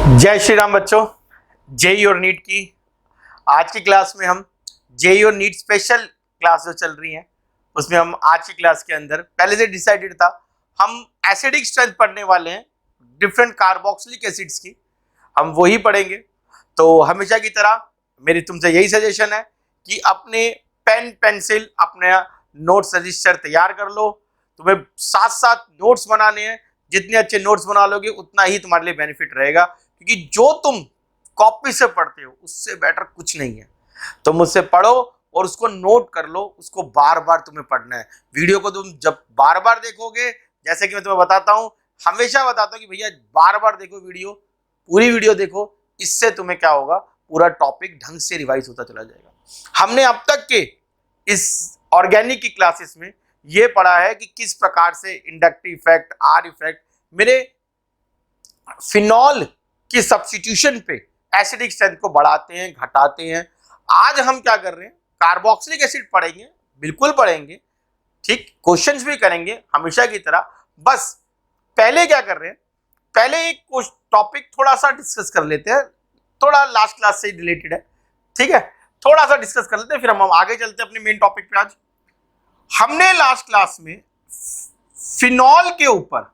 जय श्री राम बच्चों। जेईई और नीट की आज की क्लास में हम जेईई और नीट स्पेशल क्लास जो चल रही है उसमें हम आज की क्लास के अंदर पहले से डिसाइडेड था हम एसिडिक स्ट्रेंथ पढ़ने वाले हैं, डिफरेंट कार्बोक्सिलिक एसिड्स की हम वही पढ़ेंगे। तो हमेशा की तरह मेरी तुमसे यही सजेशन है कि अपने पेन पेंसिल अपने नोट्स रजिस्टर तैयार कर लो। तुम्हें साथ साथ नोट्स बनाने हैं, जितने अच्छे नोट्स बना लोगे उतना ही तुम्हारे लिए बेनिफिट रहेगा, क्योंकि जो तुम कॉपी से पढ़ते हो उससे बेटर कुछ नहीं है। तो मुझसे पढ़ो और उसको नोट कर लो, उसको बार बार तुम्हें पढ़ना है। वीडियो को तुम जब बार बार देखोगे, जैसे कि मैं तुम्हें बताता हूं, हमेशा बताता हूं कि भैया बार बार देखो वीडियो, पूरी वीडियो देखो, इससे तुम्हें क्या होगा, पूरा टॉपिक ढंग से रिवाइज होता चला जाएगा। हमने अब तक के इस ऑर्गेनिक की क्लासेस में ये पढ़ा है कि किस प्रकार से इंडक्टिव इफेक्ट, आर इफेक्ट मेरे फिनॉल की सब्स्टिट्यूशन पे एसिडिक स्ट्रेंथ को बढ़ाते हैं, घटाते हैं। आज हम क्या कर रहे हैं, कार्बोक्सिलिक एसिड पढ़ेंगे, बिल्कुल पढ़ेंगे, ठीक, क्वेश्चंस भी करेंगे हमेशा की तरह। बस पहले क्या कर रहे हैं, पहले एक टॉपिक थोड़ा सा डिस्कस कर लेते हैं, थोड़ा लास्ट क्लास से रिलेटेड है, ठीक है, थोड़ा सा डिस्कस कर लेते हैं, फिर हम आगे चलते हैं अपने मेन टॉपिक पे। आज हमने लास्ट क्लास में फिनॉल के ऊपर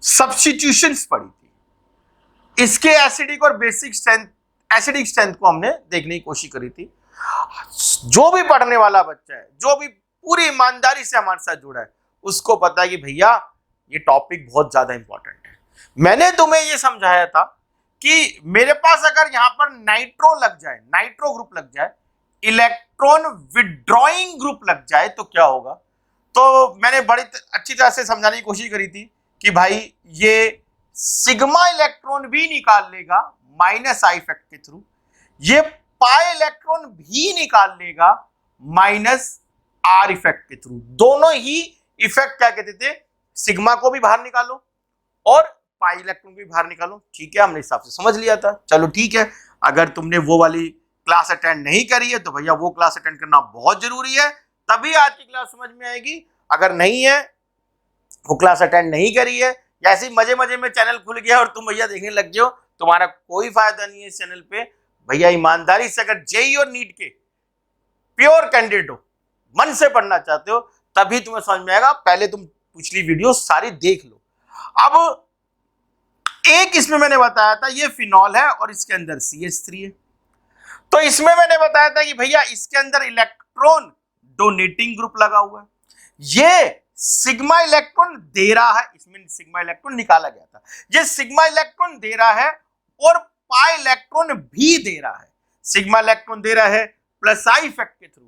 सब्स्टिट्यूशंस पढ़ी थी, इसके एसिडिक और बेसिक स्ट्रेंथ, एसिडिक स्ट्रेंथ को हमने देखने की कोशिश करी थी। जो भी पढ़ने वाला बच्चा है, जो भी पूरी ईमानदारी से हमारे साथ जुड़ा है, उसको पता है कि भैया ये टॉपिक बहुत ज्यादा इंपॉर्टेंट है। मैंने तुम्हें ये समझाया था कि मेरे पास अगर यहां पर नाइट्रो लग जाए, नाइट्रो ग्रुप लग जाए, इलेक्ट्रॉन विड्रॉइंग ग्रुप लग जाए तो क्या होगा। तो मैंने बड़ी अच्छी तरह से समझाने की कोशिश करी थी कि भाई ये सिग्मा इलेक्ट्रॉन भी निकाल लेगा माइनस आई इफेक्ट के थ्रू, ये पाई इलेक्ट्रॉन भी निकाल लेगा माइनस आर इफेक्ट के थ्रू। दोनों ही इफेक्ट क्या कहते थे, सिग्मा को भी बाहर निकालो और पाई इलेक्ट्रॉन को भी बाहर निकालो। ठीक है, हमने हिसाब से समझ लिया था। चलो ठीक है, अगर तुमने वो वाली क्लास अटेंड नहीं करी है तो भैया वो क्लास अटेंड करना बहुत जरूरी है, तभी आज की क्लास समझ में आएगी। अगर नहीं है, वो क्लास अटेंड नहीं करी है, या ऐसे मजे मजे में चैनल खुल गया और तुम भैया देखने लग गए हो, तुम्हारा कोई फायदा नहीं है इस चैनल पे। भैया ईमानदारी से अगर जेईई और नीट के प्योर कैंडिडेट हो, मन से पढ़ना चाहते हो, तभी तुम्हें समझ में आएगा। पहले तुम पिछली वीडियो सारी देख लो। अब एक इसमें मैंने बताया था ये फिनॉल है और इसके अंदर CH3 है, तो इसमें मैंने बताया था कि भैया इसके अंदर इलेक्ट्रॉन डोनेटिंग ग्रुप लगा हुआ है, ये सिग्मा इलेक्ट्रॉन दे रहा है, इसमें सिग्मा इलेक्ट्रॉन निकाला गया था, ये सिग्मा इलेक्ट्रॉन दे रहा है और पाई इलेक्ट्रॉन भी दे रहा है। सिग्मा इलेक्ट्रॉन दे रहा है प्लस आई इफेक्ट के थ्रू,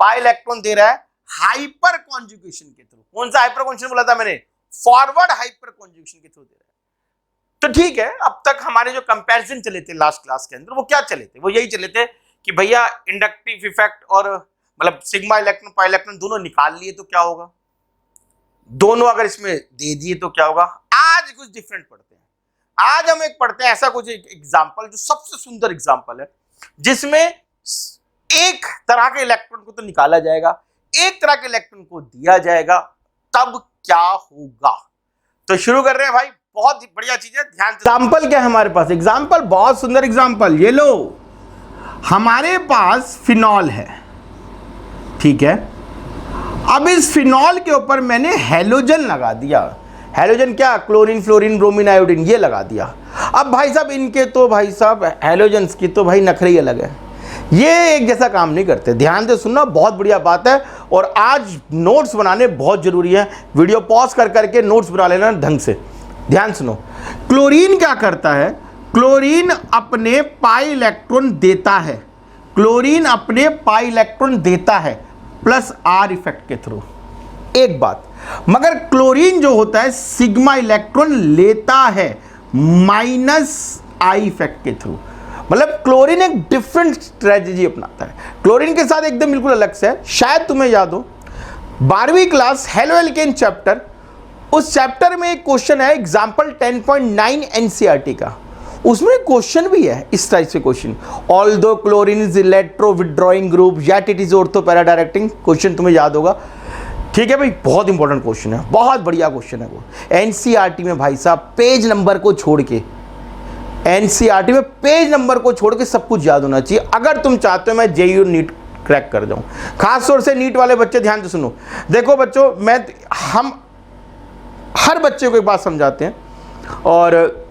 पाई इलेक्ट्रॉन दे रहा है हाइपर कॉन्जुगेशन के थ्रू। कौन सा हाइपर कॉन्जुगेशन बोला था मैंने, फॉरवर्ड हाइपर कॉन्जुगेशन के थ्रू दे रहा है। तो ठीक है, अब तक हमारे जो कंपैरिजन चले थे लास्ट क्लास के अंदर, वो क्या चले थे, वो यही चले थे कि भैया इंडक्टिव इफेक्ट और मतलब सिग्मा इलेक्ट्रॉन पाई इलेक्ट्रॉन दोनों निकाल लिए तो क्या होगा, दोनों अगर इसमें दे दिए तो क्या होगा। आज कुछ डिफरेंट पढ़ते हैं, आज हम एक पढ़ते हैं ऐसा कुछ एक एग्जांपल जो सबसे सुंदर एग्जांपल है, जिसमें एक तरह के इलेक्ट्रॉन को तो निकाला जाएगा, एक तरह के इलेक्ट्रॉन को दिया जाएगा, तब क्या होगा। तो शुरू कर रहे हैं भाई, बहुत बढ़िया चीज है, ध्यान से। एग्जांपल क्या है हमारे पास, एग्जांपल बहुत सुंदर एग्जांपल, ये लो हमारे पास फिनॉल है, ठीक है। अब इस फिनॉल के ऊपर मैंने हैलोजन लगा दिया, हैलोजन क्या, क्लोरीन, फ्लोरीन, ब्रोमीन, आयोडीन, ये लगा दिया। अब भाई साहब इनके तो भाई साहब हैलोजन्स की तो भाई नखरे ही अलग है, ये एक जैसा काम नहीं करते। ध्यान से सुनना, बहुत बढ़िया बात है, और आज नोट्स बनाने बहुत जरूरी है। वीडियो पॉज कर करके नोट्स बना लेना ढंग से, ध्यान सुनो। क्लोरीन क्या करता है, क्लोरीन अपने पाई इलेक्ट्रॉन देता है, क्लोरीन अपने पाई इलेक्ट्रॉन देता है प्लस आर इफेक्ट के थ्रू, एक बात। मगर क्लोरीन जो होता है सिग्मा इलेक्ट्रॉन लेता है माइनस आई इफेक्ट के थ्रू। मतलब क्लोरीन एक डिफरेंट स्ट्रेटजी अपनाता है, क्लोरीन के साथ एकदम बिल्कुल अलग से है। शायद तुम्हें याद हो 12वीं क्लास हेलो एल्केन चैप्टर, उस चैप्टर में एक क्वेश्चन है एग्जाम्पल 10.9 एनसीईआरटी का, उसमें क्वेश्चन भी है इस टाइप से question, although chlorine is electro withdrawing group yet it is ortho para directing. Question तुम्हें याद होगा, ठीक है भाई, बहुत इंपॉर्टेंट क्वेश्चन है, बहुत बढ़िया क्वेश्चन है वो। एनसीईआरटी में भाई साहब पेज नंबर को छोड़ के एनसीईआरटी में पेज नंबर को छोड़ के सब कुछ याद होना चाहिए अगर तुम चाहते हो मैं जेईई और नीट क्रैक कर जाऊं। खास तौर से नीट वाले बच्चे ध्यान से सुनो। देखो बच्चों, हम हर बच्चे को एक बात समझाते हैं, और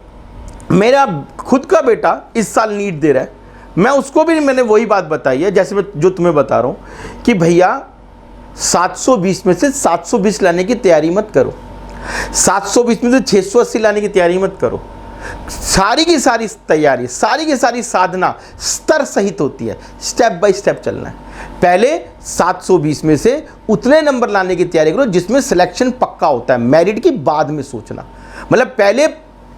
मेरा खुद का बेटा इस साल नीट दे रहा है, मैं उसको भी मैंने वही बात बताई है जैसे मैं जो तुम्हें बता रहा हूं कि भैया 720 में से 720 लाने की तैयारी मत करो, 720 में से 680 लाने की तैयारी मत करो। सारी की सारी तैयारी, सारी की सारी साधना स्तर सहित होती है, स्टेप बाय स्टेप चलना है। पहले 720 में से उतने नंबर लाने की तैयारी करो जिसमें सिलेक्शन पक्का होता है, मेरिट की बाद में सोचना। मतलब पहले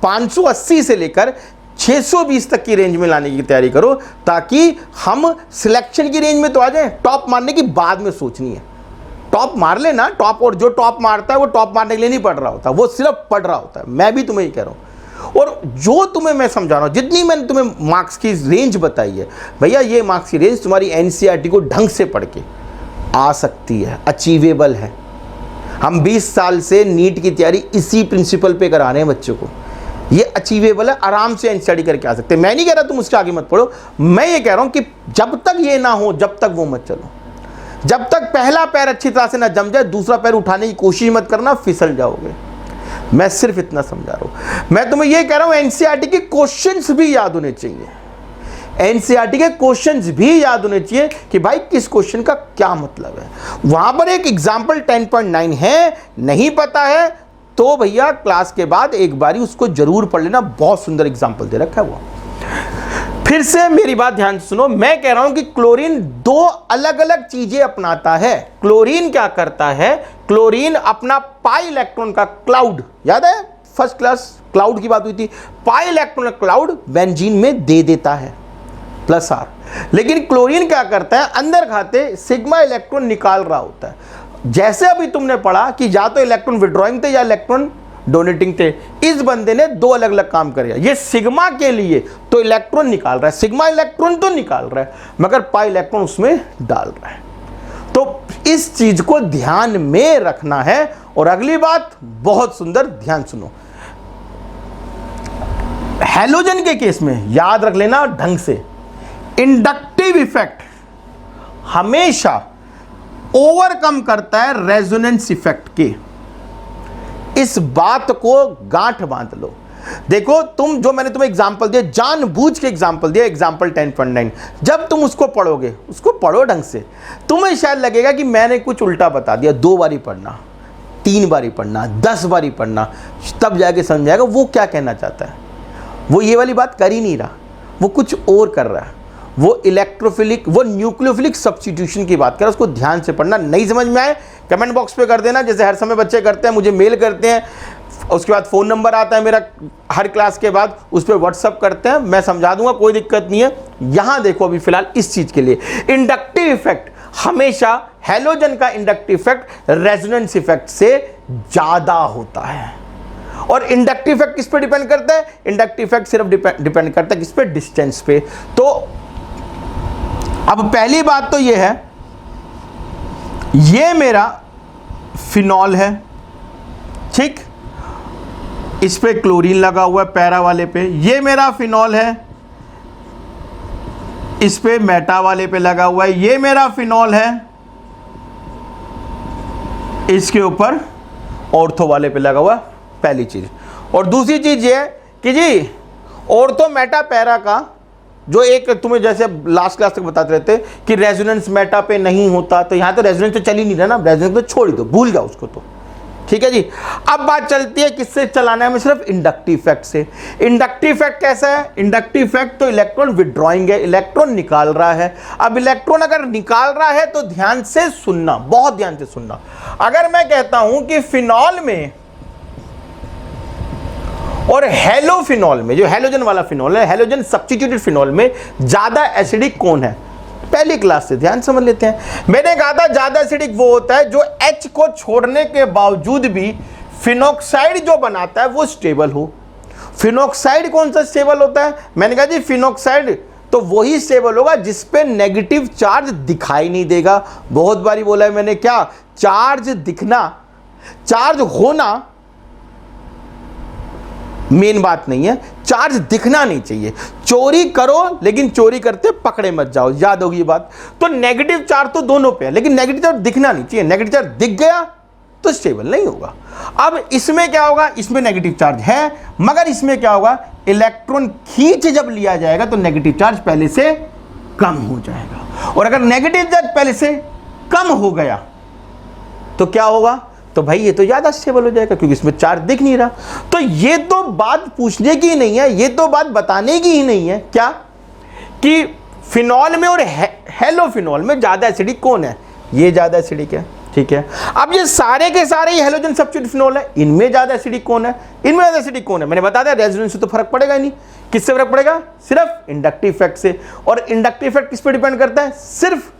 580 से लेकर 620 तक की रेंज में लाने की तैयारी करो ताकि हम सिलेक्शन की रेंज में तो आ जाएं। टॉप मारने की बाद में सोचनी है। टॉप मार लेना टॉप, और जो टॉप मारता है वो टॉप मारने के लिए नहीं पढ़ रहा होता, वो सिर्फ पढ़ रहा होता है। मैं भी तुम्हें ये कह रहा हूँ, और जो तुम्हें मैं समझा रहा हूँ, जितनी मैंने तुम्हें मार्क्स की रेंज बताई है भैया, ये मार्क्स की रेंज तुम्हारी एनसीईआरटी को ढंग से पढ़ के आ सकती है, अचीवेबल है। हम 20 साल से नीट की तैयारी इसी प्रिंसिपल पे करा रहे हैं बच्चों को, ये अचीवेबल है, आराम से एनसीईआरटी करके आ सकते हैं। मैं नहीं कह रहा तुम उसके आगे मत पढ़ो, मैं ये कह रहा हूँ कि जब तक ये ना हो जब तक वो मत चलो। जब तक पहला पैर अच्छी तरह से ना जम जाए दूसरा पैर उठाने की कोशिश मत करना, फिसल जाओगे। मैं सिर्फ इतना समझा रहा हूं। मैं तुम्हें यह कह रहा हूं एनसीईआरटी के क्वेश्चंस भी याद होने चाहिए, एनसीईआरटी के क्वेश्चंस भी याद होने चाहिए कि भाई किस क्वेश्चन का क्या मतलब है। वहां पर एक एग्जाम्पल 10.9 है, नहीं पता है तो भैया क्लास के बाद एक बारी उसको जरूर पढ़ लेना, बहुत सुंदर एग्जाम्पल दे रखा है वो। फिर से मेरी बात ध्यान से सुनो, मैं कह रहा हूं कि क्लोरीन दो अलग अलग चीजें अपनाता है। क्लोरीन क्या करता है, क्लोरीन अपना पाई इलेक्ट्रॉन का क्लाउड, याद है फर्स्ट क्लास क्लाउड की बात हुई थी, पाई इलेक्ट्रॉन का क्लाउड बेंजीन में दे देता है +R। लेकिन क्लोरीन क्या करता है, अंदर खाते सिग्मा इलेक्ट्रॉन निकाल रहा होता है। जैसे अभी तुमने पढ़ा कि या तो इलेक्ट्रॉन विड्रॉइंग थे या इलेक्ट्रॉन डोनेटिंग थे, इस बंदे ने दो अलग अलग काम करे। ये सिग्मा के लिए तो इलेक्ट्रॉन निकाल रहा है, सिग्मा इलेक्ट्रॉन तो निकाल रहा है मगर पाई इलेक्ट्रॉन उसमें डाल रहा है। तो इस चीज को ध्यान में रखना है। और अगली बात बहुत सुंदर, ध्यान सुनो, हैलोजन के केस में याद रख लेना ढंग से, इंडक्टिव इफेक्ट हमेशा ओवरकम करता है रेजोनेंस इफेक्ट के। इस बात को गांठ बांध लो। देखो तुम, जो मैंने तुम्हें एग्जांपल दिया, जानबूझ के एग्जांपल दिया, एग्जांपल 10.9, जब तुम उसको पढ़ोगे, उसको पढ़ो ढंग से, तुम्हें शायद लगेगा कि मैंने कुछ उल्टा बता दिया। 2 बारी पढ़ना, 3 बारी पढ़ना, 10 बारी पढ़ना, तब जाके समझ आएगा वो क्या कहना चाहता है। वो ये वाली बात कर ही नहीं रहा, वो कुछ और कर रहा है। वो इलेक्ट्रोफिलिक, वो न्यूक्लियोफिलिक सब्स्टिट्यूशन की बात कर, उसको ध्यान से पढ़ना। नहीं समझ में आए कमेंट बॉक्स पे कर देना, जैसे हर समय बच्चे करते हैं, मुझे मेल करते हैं, उसके बाद फ़ोन नंबर आता है मेरा हर क्लास के बाद, उस पर व्हाट्सअप करते हैं, मैं समझा दूंगा, कोई दिक्कत नहीं है। यहाँ देखो अभी फिलहाल इस चीज़ के लिए इंडक्टिव इफेक्ट हमेशा, हैलोजन का इंडक्टिव इफेक्ट रेजोनेंस इफेक्ट से ज़्यादा होता है। और इंडक्टिव इफेक्ट किस पे डिपेंड करता है, इंडक्टिव इफेक्ट सिर्फ डिपेंड करता है किस पे, डिस्टेंस पे। तो अब पहली बात तो ये है, ये मेरा फिनॉल है, ठीक, इस पे क्लोरीन लगा हुआ है पैरा वाले पे। ये मेरा फिनॉल है, इस पे मेटा वाले पे लगा हुआ है। ये मेरा फिनॉल है, इसके ऊपर ऑर्थो वाले पे लगा हुआ है, पहली चीज। और दूसरी चीज ये है कि जी ऑर्थो मेटा पैरा का जो एक तुम्हें जैसे लास्ट क्लास तक बताते रहते कि रेजोनेंस मेटा पे नहीं होता, तो यहां तो रेजोनेंस तो चल ही नहीं रहा ना, रेजोनेंस तो छोड़ ही दो, भूल जाओ उसको तो, ठीक है जी। अब बात चलती है किससे चलाना है, हमें सिर्फ इंडक्टिव इफेक्ट से। इंडक्टिव इफेक्ट कैसा है, इंडक्टिव इफेक्ट तो इलेक्ट्रॉन विड्रॉइंग है, इलेक्ट्रॉन निकाल रहा है। अब इलेक्ट्रॉन अगर निकाल रहा है तो ध्यान से सुनना, बहुत ध्यान से सुनना। अगर मैं कहता हूं कि फिनॉल में और हेलोफिनॉल में, जो हेलोजन वाला फिनॉल है, हेलोजन सब्स्टिट्यूटेड फिनॉल में ज्यादा एसिडिक कौन है, पहली क्लास से ध्यान समझ लेते हैं। मैंने कहा था ज्यादा एसिडिक वो होता है जो H को छोड़ने के बावजूद भी फिनॉक्साइड जो बनाता है वो स्टेबल हो। फिनॉक्साइड कौन सा स्टेबल होता है, मैंने कहा जी फिनॉक्साइड तो वही स्टेबल होगा जिसपे नेगेटिव चार्ज दिखाई नहीं देगा। बहुत बारी बोला है मैंने, क्या चार्ज दिखना, चार्ज होना मेन बात नहीं है, चार्ज दिखना नहीं चाहिए। चोरी करो लेकिन चोरी करते पकड़े मत जाओ, याद होगी ये बात। तो नेगेटिव चार्ज तो दोनों पे है, लेकिन नेगेटिव चार्ज दिखना नहीं चाहिए। नेगेटिव चार्ज दिख गया तो स्टेबल नहीं होगा। अब इसमें क्या होगा, इसमें नेगेटिव चार्ज है, मगर इसमें क्या होगा, इलेक्ट्रॉन खींच जब लिया जाएगा तो नेगेटिव चार्ज पहले से कम हो जाएगा। और अगर नेगेटिव चार्ज पहले से कम हो गया तो क्या होगा, तो भाई ये तो ज्यादा स्टेबल हो जाएगा, क्योंकि इसमें चार्ज दिख नहीं रहा। तो ये तो बात पूछने की ही नहीं है, ये तो बात बताने की ही नहीं है, क्या कि फिनॉल में और हेलोफिनॉल में ज्यादा एसिडिक कौन है, ये ज्यादा एसिडिक है। ठीक है, अब ये सारे के सारे ही हेलोजन सब्स्टिट्यूट फिनॉल है, इनमें ज्यादा एसिडिक कौन है, इनमें ज्यादा एसिडिक कौन है, मैंने बता दिया। रेजोनेंस से तो फर्क पड़ेगा ही नहीं। किससे फर्क पड़ेगा, सिर्फ इंडक्टिव इफेक्ट से। और इंडक्टिव इफेक्ट किस पे डिपेंड करता है, सिर्फ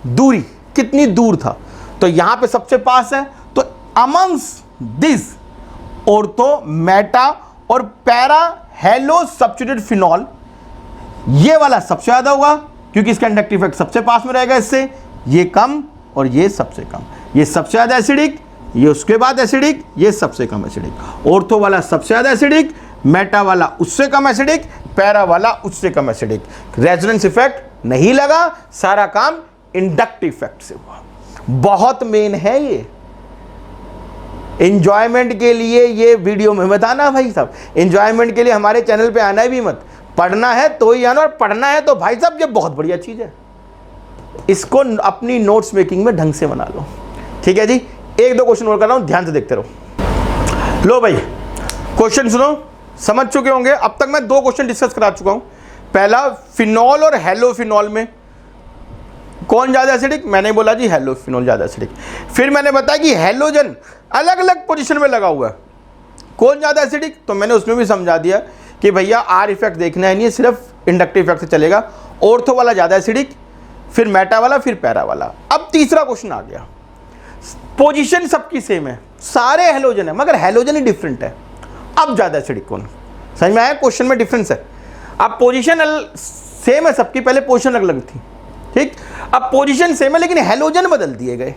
दूरी, कितनी दूर था। तो यहां पे सबसे पास है, तो अमंग्स दिस ऑर्थो, मेटा और पैरा हेलो सब्स्टिट्यूट फिनॉल, ये वाला सबसे ज्यादा होगा, क्योंकि इसका इंडक्टिव इफेक्ट सबसे पास में रहेगा इससे। ये कम और ये सबसे कम, ये सबसे ज्यादा एसिडिक, ये उसके बाद एसिडिक, ये सबसे कम एसिडिक। ऑर्थो वाला सबसे ज्यादा एसिडिक, मेटा वाला उससे कम एसिडिक, पैरा वाला उससे कम एसिडिक। रेजोनेंस इफेक्ट नहीं लगा, सारा काम इंडक्टिव इफेक्ट से हुआ। बहुत मेन है ये, एंजॉयमेंट के लिए ये वीडियो में बताना भाई साहब, एंजॉयमेंट के लिए हमारे चैनल पे आना भी मत, पढ़ना है तो ही आना, और पढ़ना है तो भाई साहब ये बहुत बढ़िया चीज है, इसको अपनी नोट्स मेकिंग में ढंग से बना लो। ठीक है जी, एक दो क्वेश्चन और कर रहा हूं, ध्यान से देखते रहो। लो भाई क्वेश्चन सुनो, समझ चुके होंगे। अब तक मैं दो क्वेश्चन डिस्कस करा चुका हूं। पहला, फिनॉल और हेलोफिनॉल में कौन ज्यादा एसिडिक, मैंने बोला जी हेलोफिनॉल ज्यादा एसिडिक। फिर मैंने बताया कि हेलोजन अलग अलग पोजीशन में लगा हुआ है, कौन ज्यादा एसिडिक, तो मैंने उसमें भी समझा दिया कि भैया आर इफेक्ट देखना है नहीं, सिर्फ इंडक्टिव इफेक्ट से चलेगा। ऑर्थो वाला ज्यादा एसिडिक, फिर मेटा वाला, फिर पैरा वाला। अब तीसरा क्वेश्चन आ गया, पोजीशन सबकी सेम है, सारे हेलोजन है, मगर हेलोजन ही डिफरेंट है। अब ज्यादा एसिडिक कौन, समझ में आया, क्वेश्चन में डिफरेंस है। अब पोजीशन सेम है सबकी, पहले पोजीशन अलग अलग थी, ठीक। अब पोजीशन सेम है लेकिन हेलोजन बदल दिए गए।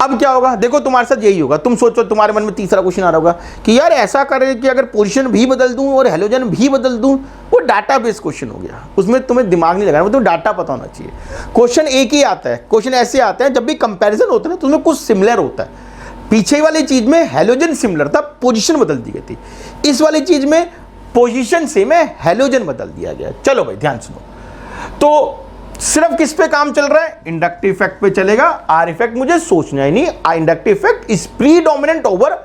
अब क्या होगा, देखो तुम्हारे साथ यही होगा। तुम सोचो, तुम्हारे मन में तीसरा क्वेश्चन आ रहा होगा कि यार ऐसा करे कि अगर पोजीशन भी बदल दूं और हेलोजन भी बदल दूं, वो डाटा बेस्ड क्वेश्चन हो गया, उसमें तुम्हें दिमाग नहीं लगाना, तुम्हें डाटा पता होना चाहिए। क्वेश्चन एक ही आता है, क्वेश्चन ऐसे आते हैं जब भी कंपैरिजन होता है ना, तो उसमें कुछ सिमिलर होता है। पीछे वाली चीज में हेलोजन सिमिलर था, पोजीशन बदल दी गई थी। इस वाली चीज में पोजीशन सेम है, हेलोजन बदल दिया गया। चलो भाई ध्यान सुनो, तो सिर्फ किस पे काम चल रहा है, इंडक्टिव इफेक्ट पे चलेगा। आर इफेक्ट मुझे सोचना ही नहीं, inductive effect is predominant over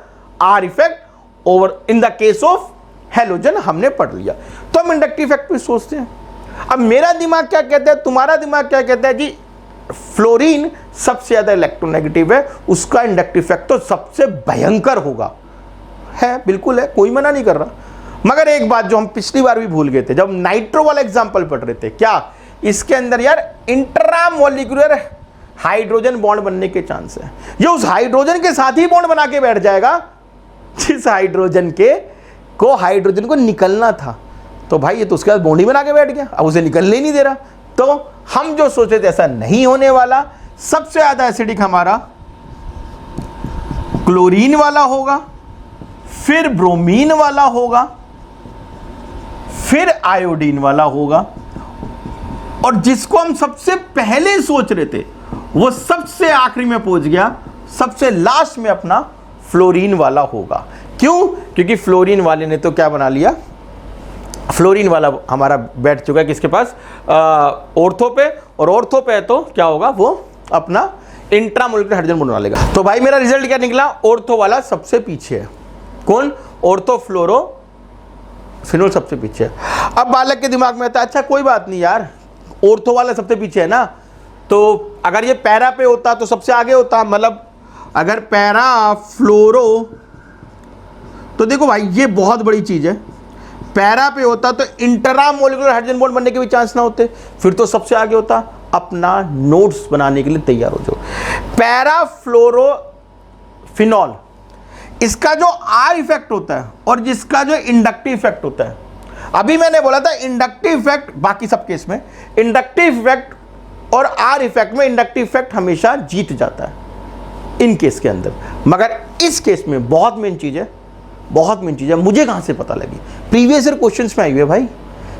are effect over in the case of halogen, हमने पढ़ लिया। तो हम इंडक्टिव इफेक्ट पे सोचते हैं। अब मेरा दिमाग क्या कहता है, तुम्हारा दिमाग क्या कहता है जी, फ्लोरीन सबसे ज्यादा इलेक्ट्रोनेगेटिव है, उसका इंडक्टिव इफेक्ट तो सबसे भयंकर होगा। है, बिल्कुल है, कोई मना नहीं कर रहा। मगर एक बात जो हम पिछली बार भी भूल गए थे, जब नाइट्रो वाला एग्जांपल पढ़ रहे थे, क्या इसके अंदर यार इंट्रामोलिकुलर हाइड्रोजन बॉन्ड बनने के चांस है। ये उस हाइड्रोजन के साथ ही बॉन्ड बना के बैठ जाएगा जिस हाइड्रोजन को निकलना था। तो भाई ये तो उसके बाद बॉन्ड ही बना के बैठ गया, अब उसे निकलने ही नहीं दे रहा। तो हम जो सोचे थे ऐसा नहीं होने वाला। सबसे ज्यादा एसिडिक हमारा क्लोरीन वाला होगा, फिर ब्रोमीन वाला होगा, फिर आयोडीन वाला होगा, और जिसको हम सबसे पहले सोच रहे थे वो सबसे आखिरी में पहुंच गया, सबसे लास्ट में अपना फ्लोरीन वाला होगा। क्यों, क्योंकि फ्लोरीन वाले ने तो क्या बना लिया, फ्लोरीन वाला हमारा बैठ चुका है किसके पास, ऑर्थो पे, और ऑर्थो पे तो क्या होगा, वो अपना इंट्रामोलिकुलर हाइड्रोजन बॉन्ड बना लेगा। तो भाई मेरा रिजल्ट क्या निकला, ऑर्थो वाला सबसे पीछे है। कौन, ऑर्थो फ्लोरो फिनोल सबसे पीछे है। अब बालक के दिमाग में आता है, अच्छा कोई बात नहीं यार, ऑर्थो वाला सबसे पीछे है ना, तो अगर ये पैरा पे होता तो सबसे आगे होता, मतलब अगर पैरा फ्लोरो, तो देखो भाई ये बहुत बड़ी चीज है, पैरा पे होता तो इंट्रामोलिकुलर हाइड्रोजन बॉन्ड बनने के भी चांस ना होते, फिर तो सबसे आगे होता। अपना नोट्स बनाने के लिए तैयार हो जाओ। पैरा फ्लोरो फिनॉल, इसका जो आर इफेक्ट होता है और जिसका जो इंडक्टिव इफेक्ट होता है, अभी मैंने बोला था इंडक्टिव इफेक्ट, बाकी सब केस में इंडक्टिव इफेक्ट और आर इफेक्ट में इंडक्टिव इफेक्ट हमेशा जीत जाता है इन केस के अंदर। मगर इस केस में बहुत मेन चीज है, बहुत मेन चीज़ है। मुझे कहाँ से पता लगी? प्रीवियस ईयर क्वेश्चन में आई हुई है भाई,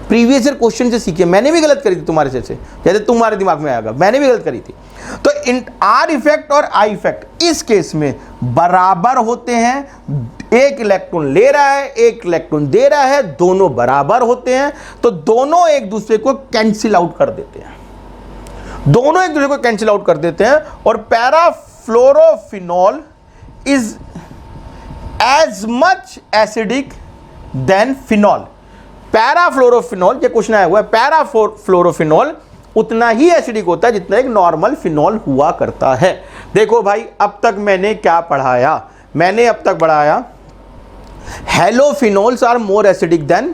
प्रीवियस ईयर क्वेश्चन से सीखिए। मैंने भी गलत करी थी तुम्हारे से, जैसे तुम्हारे दिमाग में आएगा, मैंने भी गलत करी थी। तो इन आर इफेक्ट और आई इफेक्ट इस केस में बराबर होते हैं। एक इलेक्ट्रॉन ले रहा है, एक इलेक्ट्रॉन दे रहा है, दोनों बराबर होते हैं, तो दोनों एक दूसरे को कैंसिल आउट कर देते हैं, दोनों एक दूसरे को कैंसिल आउट कर देते हैं। और parafluorophenol is as much acidic than phenol. Parafluorophenol, ये क्वेश्चन आया हुआ है, पैराफ्लोरोफिनॉल उतना ही एसिडिक होता है जितना एक नॉर्मल फिनॉल हुआ करता है। देखो भाई, अब तक मैंने क्या पढ़ाया? मैंने अब तक पढ़ाया halophenols are more acidic than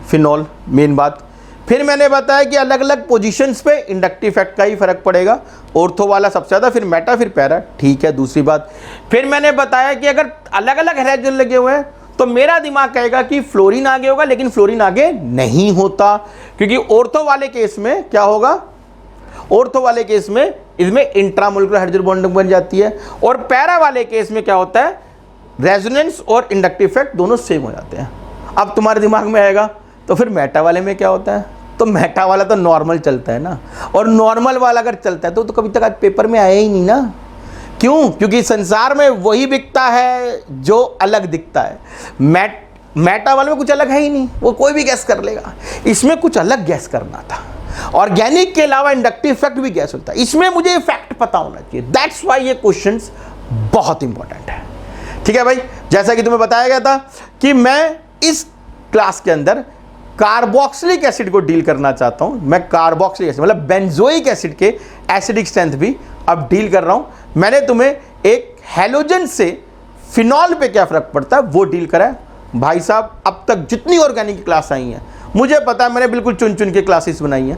phenol, main बात। फिर मैंने बताया कि अलग अलग पोजीशंस पे इंडक्टिव इफेक्ट का ही फर्क पड़ेगा, ऑर्थो वाला सबसे ज़्यादा, फिर मेटा, फिर पैरा, ठीक है, दूसरी बात। फिर मैंने बताया कि अगर अलग अलग हैलोजन लगे हुए हैं तो मेरा दिमाग कहेगा कि फ्लोरीन आगे होगा, लेकिन फ्लोरीन आगे नहीं होता, क्योंकि ऑर्थो वाले केस में क्या होगा? ऑर्थो वाले केस में इसमें इंट्रामोलिकुलर हाइड्रोजन बॉन्डिंग बन जाती है, और पैरा वाले केस में क्या होता है? रेजोनेंस और इंडक्टिव इफेक्ट दोनों सेम हो जाते हैं। अब तुम्हारे दिमाग में आएगा तो फिर मेटा वाले में क्या होता है? तो मेटा वाला तो नॉर्मल चलता है ना, और नॉर्मल वाला अगर चलता है तो कभी तक आज पेपर में आया ही नहीं ना। क्यों? क्योंकि संसार में वही बिकता है जो अलग दिखता है। मेटा वाले में कुछ अलग है ही नहीं, वो कोई भी गैस कर लेगा। इसमें कुछ अलग गैस करना था। ऑर्गेनिक के अलावा इंडक्टिव इफेक्ट भी गैस होता है, इसमें मुझे फैक्ट पता होना चाहिए। दैट्स वाई ये क्वेश्चंस बहुत इंपॉर्टेंट है। ठीक है भाई, जैसा कि तुम्हें बताया गया था कि मैं इस क्लास के अंदर कार्बोक्सिलिक एसिड को डील करना चाहता हूं। मैं कार्बोक्सिलिक एसिड मतलब बेंजोइक एसिड के एसिडिक स्ट्रेंथ भी अब डील कर रहा हूं। मैंने तुम्हें एक हैलोजन से फिनॉल पे क्या फर्क पड़ता है वो डील करा है। भाई साहब, अब तक जितनी ऑर्गेनिक क्लास आई हैं, मुझे पता है मैंने बिल्कुल चुन चुन के क्लासेस बनाई हैं।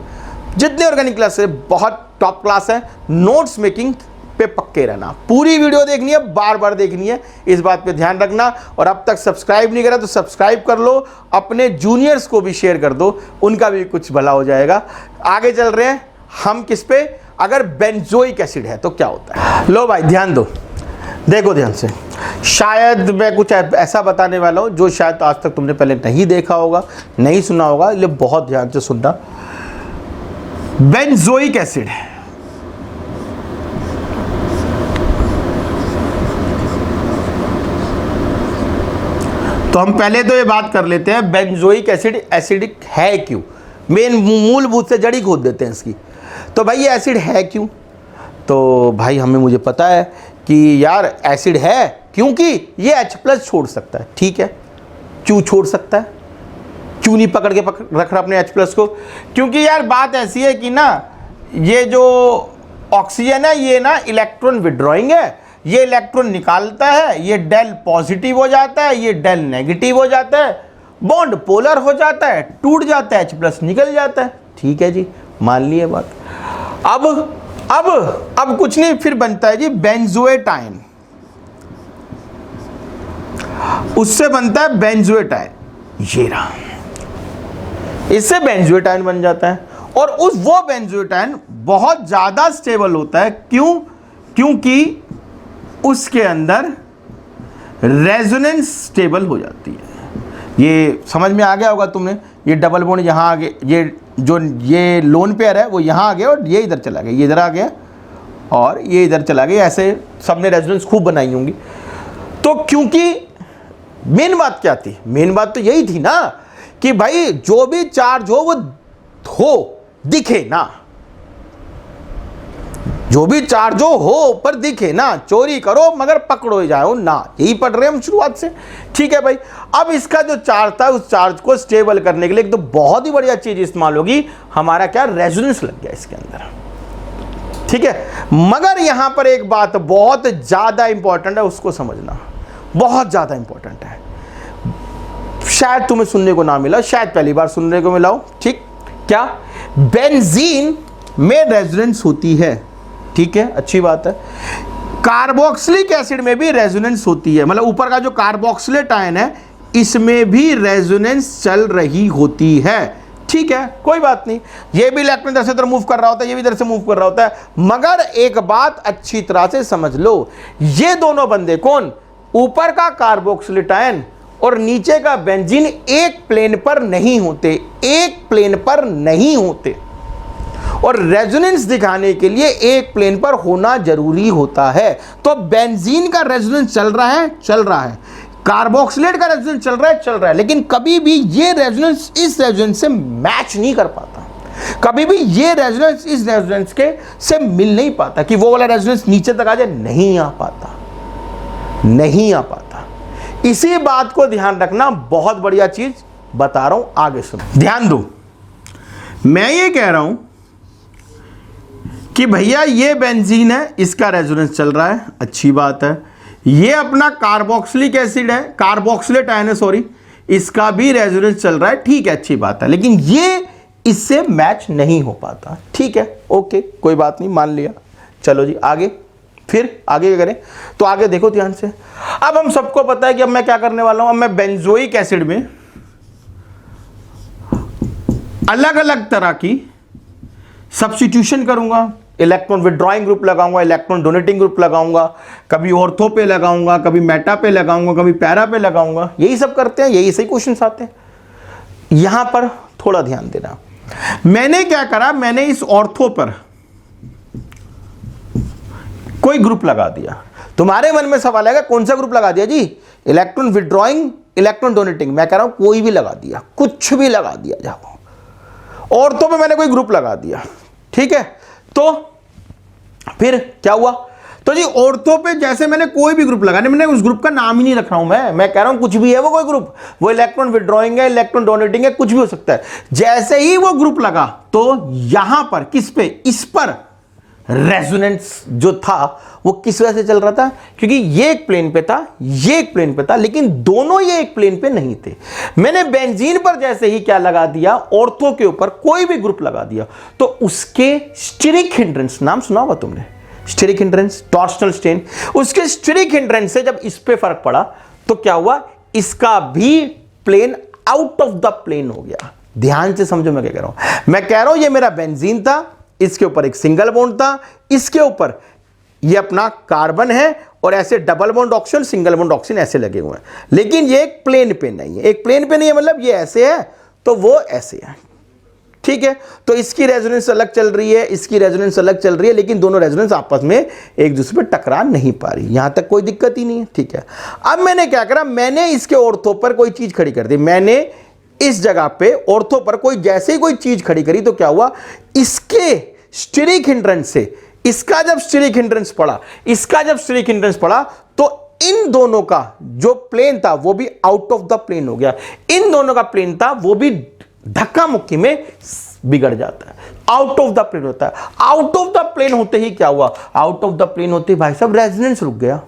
जितनी ऑर्गेनिक क्लास है बहुत टॉप क्लास है। नोट्स मेकिंग पे पक्के रहना, पूरी वीडियो देखनी है, बार बार देखनी है, इस बात पे ध्यान रखना। और अब तक सब्सक्राइब नहीं करा तो सब्सक्राइब कर लो, अपने जूनियर्स को भी शेयर कर दो, उनका भी कुछ भला हो जाएगा। आगे चल रहे हैं हम किस पे? अगर बेंजोइक एसिड है तो क्या होता है। लो भाई ध्यान दो, देखो ध्यान से। शायद मैं कुछ ऐसा बताने वाला हूं जो शायद आज तक तुमने पहले नहीं देखा होगा, नहीं सुना होगा, इसलिए बहुत ध्यान से सुनना। बेंजोइक एसिड तो हम पहले तो ये बात कर लेते हैं बेंजोइक एसिड एसिडिक है क्यों। मेन मूलभूत से जड़ी खोद देते हैं इसकी। तो भाई ये एसिड है क्यों? तो भाई मुझे पता है कि यार एसिड है क्योंकि ये H+ छोड़ सकता है। ठीक है, क्यों छोड़ सकता है? क्यों नहीं पकड़ के रख रहा अपने H+ को? क्योंकि यार बात ऐसी है कि ना ये जो ऑक्सीजन है ये ना इलेक्ट्रॉन विड्रॉइंग है, ये इलेक्ट्रॉन निकालता है, ये डेल पॉजिटिव हो जाता है, ये डेल नेगेटिव हो जाता है, बॉन्ड पोलर हो जाता है, टूट जाता है, H+ निकल जाता है। ठीक है जी, मान लिए बात। अब कुछ नहीं, फिर बनता है जी बेंजोएटाइन, उससे बनता है बेंजोएटाइन, ये रहा, इससे बेंजोएटाइन बन जाता है। और वो बेंजोएटाइन बहुत ज्यादा स्टेबल होता है। क्यों? क्योंकि उसके अंदर रेजोनेंस स्टेबल हो जाती है। ये समझ में आ गया होगा तुम्हें, ये डबल बॉन्ड यहाँ आ गया, ये लोन पेयर है वो यहाँ आ गया और ये इधर चला गया, ये इधर आ गया और ये इधर चला गया, ऐसे सबने रेजोनेंस खूब बनाई होंगी। तो क्योंकि मेन बात क्या थी? मेन बात तो यही थी ना कि भाई जो भी चार्ज हो वो दिखे ना, जो भी चार्ज हो पर दिखे ना, चोरी करो मगर पकड़ो जाओ ना, यही पढ़ रहे हैं हम शुरुआत से। ठीक है भाई, अब इसका जो चार्ज था उस चार्ज को स्टेबल करने के लिए एक तो बहुत ही बढ़िया चीज इस्तेमाल होगी, हमारा क्या रेजोनेंस लग गया इसके अंदर। ठीक है, मगर यहां पर एक बात बहुत ज्यादा इंपॉर्टेंट है, उसको समझना बहुत ज्यादा इंपॉर्टेंट है। शायद तुम्हें सुनने को ना मिला, शायद पहली बार सुनने को मिला हो। ठीक, क्या बेंजीन में रेजोनेंस होती है? ठीक है, अच्छी बात है। कार्बोक्सिलिक एसिड में भी रेजोनेंस होती है, मतलब ऊपर का जो कार्बोक्सिलेट आयन है इसमें भी रेजोनेंस चल रही होती है। ठीक है, कोई बात नहीं, ये भी इलेक्ट्रॉन इधर से इधर मूव कर रहा होता है, ये भी इधर से मूव कर रहा होता है। मगर एक बात अच्छी तरह से समझ लो, ये दोनों बंदे कौन? ऊपर का कार्बोक्सिलिक आयन और नीचे का बेंजीन एक प्लेन पर नहीं होते, एक प्लेन पर नहीं होते, और रेजोनेंस दिखाने के लिए एक प्लेन पर होना जरूरी होता है। तो बेंजीन का रेजोनेंस चल रहा है, चल रहा है, कार्बोक्सिलेट का रेजोनेंस चल रहा है, चल रहा है, लेकिन कभी भी ये रेजोनेंस इस रेजोनेंस से मैच नहीं कर पाता, कभी भी ये रेजोनेंस इस रेजोनेंस के से मिल नहीं पाता कि वो वाला रेजोनेंस नीचे तक आ जाए, नहीं आ पाता, नहीं आ पाता। इसी बात को ध्यान रखना, बहुत बढ़िया चीज बता रहा हूं, आगे सुनो, ध्यान दो। मैं ये कह रहा हूं कि भैया ये बेंजीन है, इसका रेजोनेंस चल रहा है, अच्छी बात है। ये अपना कार्बोक्सिलिक एसिड है, कार्बोक्सिलेट आयन है, सॉरी, इसका भी रेजोनेंस चल रहा है, ठीक है, अच्छी बात है, लेकिन ये इससे मैच नहीं हो पाता, ठीक है, ओके, कोई बात नहीं, मान लिया। चलो जी आगे, फिर आगे क्या करें, तो आगे देखो ध्यान से। अब हम सबको पता है कि अब मैं क्या करने वाला हूं, अब मैं बेंजोइक एसिड में अलग अलग तरह की सब्स्टिट्यूशन करूंगा, इलेक्ट्रॉन विड्रॉइंग ग्रुप लगाऊंगा, इलेक्ट्रॉन डोनेटिंग ग्रुप लगाऊंगा, कभी ऑर्थो पे लगाऊंगा, कभी मेटा पे लगाऊंगा, कभी पैरा पे लगाऊंगा, यही सब करते हैं, यही सही क्वेश्चंस आते हैं। यहां पर थोड़ा ध्यान देना, मैंने क्या करा, मैंने इस ऑर्थो पर कोई ग्रुप लगा दिया। तुम्हारे मन में सवाल आएगा कौन सा ग्रुप लगा दिया जी, इलेक्ट्रॉन विड्रॉइंग, इलेक्ट्रॉन डोनेटिंग, मैं कह रहा हूं कोई भी लगा दिया, कुछ भी लगा दिया जाओ, ऑर्थो पे मैंने कोई ग्रुप लगा दिया, ठीक है। तो फिर क्या हुआ, तो जी ऑर्थो पे जैसे मैंने कोई भी ग्रुप लगाने, मैंने उस ग्रुप का नाम ही नहीं रख रहा हूं, मैं कह रहा हूं कुछ भी है वो कोई ग्रुप, वो इलेक्ट्रॉन विड्रॉइंग है, इलेक्ट्रॉन डोनेटिंग है, कुछ भी हो सकता है। जैसे ही वो ग्रुप लगा तो यहां पर किस पे, इस पर रेजोनेंस जो था वो किस वजह से चल रहा था, क्योंकि ये एक प्लेन पे था, ये एक प्लेन पे था, लेकिन दोनों ये एक प्लेन पे नहीं थे। मैंने बेंजीन पर जैसे ही क्या लगा दिया, ऑर्थो के ऊपर कोई भी ग्रुप लगा दिया, तो उसके स्टेरिक हिंड्रेंस, नाम सुना होगा तुमने, स्टेरिक हिंड्रेंस, टॉर्शनल स्ट्रेन, उसके स्टेरिक हिंड्रेंस से जब इस पे फर्क पड़ा तो क्या हुआ, इसका भी plane out of the plane हो गया। ध्यान से समझो मैं क्या कह रहा हूं, मैं कह रहा हूं ये मेरा बेंजीन था, इसके ऊपर एक सिंगल बॉन्ड था, इसके ऊपर ये अपना कार्बन है, और ऐसे double bond oxygen, single bond oxygen ऐसे लगे हुए हैं, लेकिन ये एक प्लेन पे नहीं है, एक प्लेन पे नहीं है मतलब ये ऐसे है तो वो ऐसे है, ठीक है। तो इसकी रेजोनेंस अलग चल रही है, इसकी रेजोनेंस अलग चल रही है, लेकिन दोनों रेजोनेंस आपस में एक दूसरे पे टकरा नहीं पा रही, यहां तक कोई दिक्कत ही नहीं है, ठीक है। अब मैंने क्या करा, मैंने इसके ऑर्थो पर कोई चीज खड़ी कर दी, मैंने इस जगह पे ऑर्थो पर कोई जैसे ही कोई चीज खड़ी करी तो क्या हुआ, इसके स्टेरिक हिंड्रेंस से इसका जब स्टेरिक हिंड्रेंस पड़ा, इसका जब स्टेरिक हिंड्रेंस पड़ा, तो इन दोनों का जो प्लेन था वो भी आउट ऑफ द प्लेन हो गया, इन दोनों का प्लेन था वो भी धक्का मुक्की में बिगड़ जाता है, आउट ऑफ द प्लेन होता है। आउट ऑफ द प्लेन होते ही क्या हुआ, आउट ऑफ द प्लेन होते ही भाई साहब रेजोनेंस रुक गया।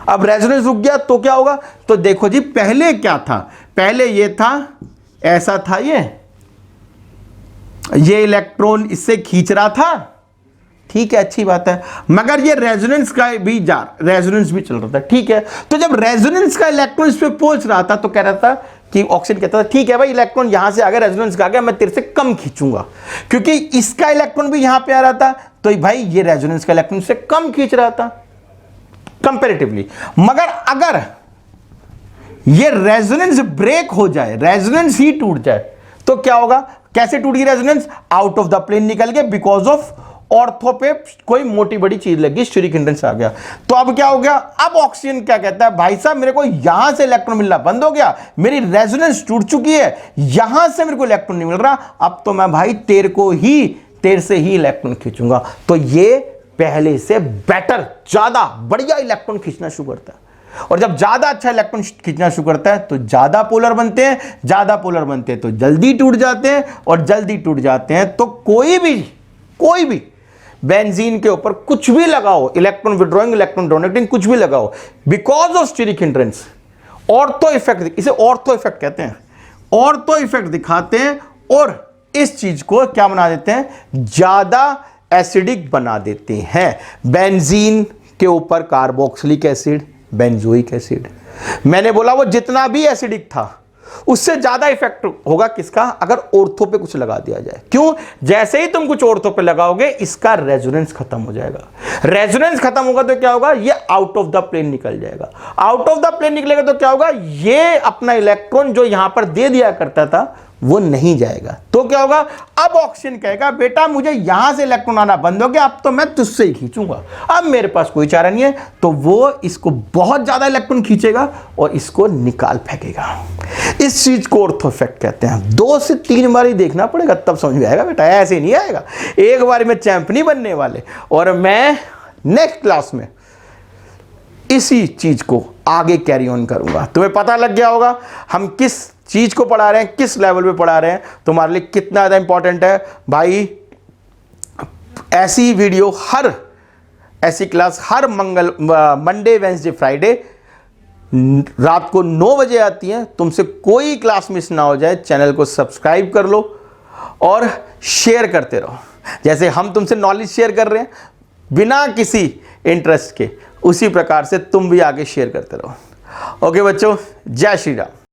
अब रेजोनेंस रुक गया तो क्या होगा, तो देखो जी पहले क्या था, पहले ये था, ऐसा था, ये इलेक्ट्रॉन इससे खींच रहा था, ठीक है, अच्छी बात है, मगर ये रेजोनेंस का भी रेजोनेंस भी चल रहा था, ठीक है। तो जब रेजोनेंस का इलेक्ट्रॉन इस पे पहुंच रहा था तो कह रहा था कि ऑक्सीजन कहता था ठीक है भाई, इलेक्ट्रॉन यहां से आ गया, रेजोनेंस का आ गया, मैं तेरे से कम खींचूंगा, क्योंकि इसका इलेक्ट्रॉन भी यहां पे आ रहा था, तो भाई ये रेजोनेंस का इलेक्ट्रॉन से कम खींच रहा था कंपैरेटिवली। मगर अगर ये रेजोनेंस ब्रेक हो जाए, रेजोनेंस ही टूट जाए, तो क्या होगा, कैसे टूट गई resonance, out of the plane निकल गए, बिकॉज ऑफ ऑर्थो पे कोई मोटी बड़ी चीज लगी, स्टेरिक हिंड्रेंस आ गया। तो अब क्या हो गया, अब ऑक्सीजन क्या कहता है, भाई साहब मेरे को यहां से इलेक्ट्रॉन मिलना बंद हो गया, मेरी रेजोनेंस टूट चुकी है, यहां से मेरे को इलेक्ट्रॉन नहीं मिल रहा, अब तो मैं भाई तेरे से ही इलेक्ट्रॉन खींचूंगा। तो ये पहले से बेटर, ज्यादा बढ़िया इलेक्ट्रॉन खींचना शुरू करता है, और जब ज्यादा अच्छा इलेक्ट्रॉन खींचना शुरू करता है तो ज्यादा पोलर बनते हैं, ज्यादा पोलर बनते हैं तो जल्दी टूट जाते हैं, और जल्दी टूट जाते हैं तो कोई भी बेंजीन के ऊपर कुछ भी लगाओ, इलेक्ट्रॉन विड्रॉइंग, इलेक्ट्रॉन डोनेटिंग, कुछ भी लगाओ, because of steric hindrance, ortho effect, इसे ऑर्थो इफेक्ट कहते हैं, ऑर्थो इफेक्ट दिखाते हैं, और इस चीज को क्या बना देते हैं, ज्यादा एसिडिक बना देते हैं। बेंजीन के ऊपर कार्बोक्सिलिक एसिड, बेंजोइक एसिड, मैंने बोला वो जितना भी एसिडिक था उससे ज्यादा इफेक्ट होगा किसका, अगर ऑर्थो पे कुछ लगा दिया जाए। क्यों? जैसे ही तुम कुछ ऑर्थो पे लगाओगे इसका रेजोनेंस खत्म हो जाएगा। रेजोनेंस खत्म होगा तो क्या होगा, ये आउट ऑफ द प्लेन निकल जाएगा। आउट ऑफ द प्लेन निकलेगा तो क्या होगा, ये अपना इलेक्ट्रॉन जो यहां पर दे दिया करता था वो नहीं जाएगा। तो क्या होगा, अब ऑक्सीजन कहेगा बेटा मुझे यहां से इलेक्ट्रॉन आना बंद हो गया, अब तो मैं तुझसे ही खींचूंगा, अब मेरे पास कोई चारा नहीं है। तो वो इसको बहुत ज्यादा इलेक्ट्रॉन खींचेगा और इसको निकाल फेंकेगा। इस चीज को ऑर्थो इफेक्ट कहते हैं। 2 से 3 बार ही देखना पड़ेगा तब समझ में आएगा बेटा, ऐसे नहीं आएगा। एक बार में चैंप नहीं बनने वाले। और मैं नेक्स्ट क्लास में इसी चीज को आगे कैरी ऑन करूंगा। तुम्हें पता लग गया होगा हम किस चीज को पढ़ा रहे हैं, किस लेवल पे पढ़ा रहे हैं, तुम्हारे लिए कितना ज्यादा इंपॉर्टेंट है भाई। ऐसी वीडियो ऐसी क्लास हर मंडे वेंसडे फ्राइडे रात को 9 बजे आती है। तुमसे कोई क्लास मिस ना हो जाए, चैनल को सब्सक्राइब कर लो और शेयर करते रहो। जैसे हम तुमसे नॉलेज शेयर कर रहे हैं बिना किसी इंटरेस्ट के, उसी प्रकार से तुम भी आगे शेयर करते रहो। ओके बच्चों, जय श्री राम।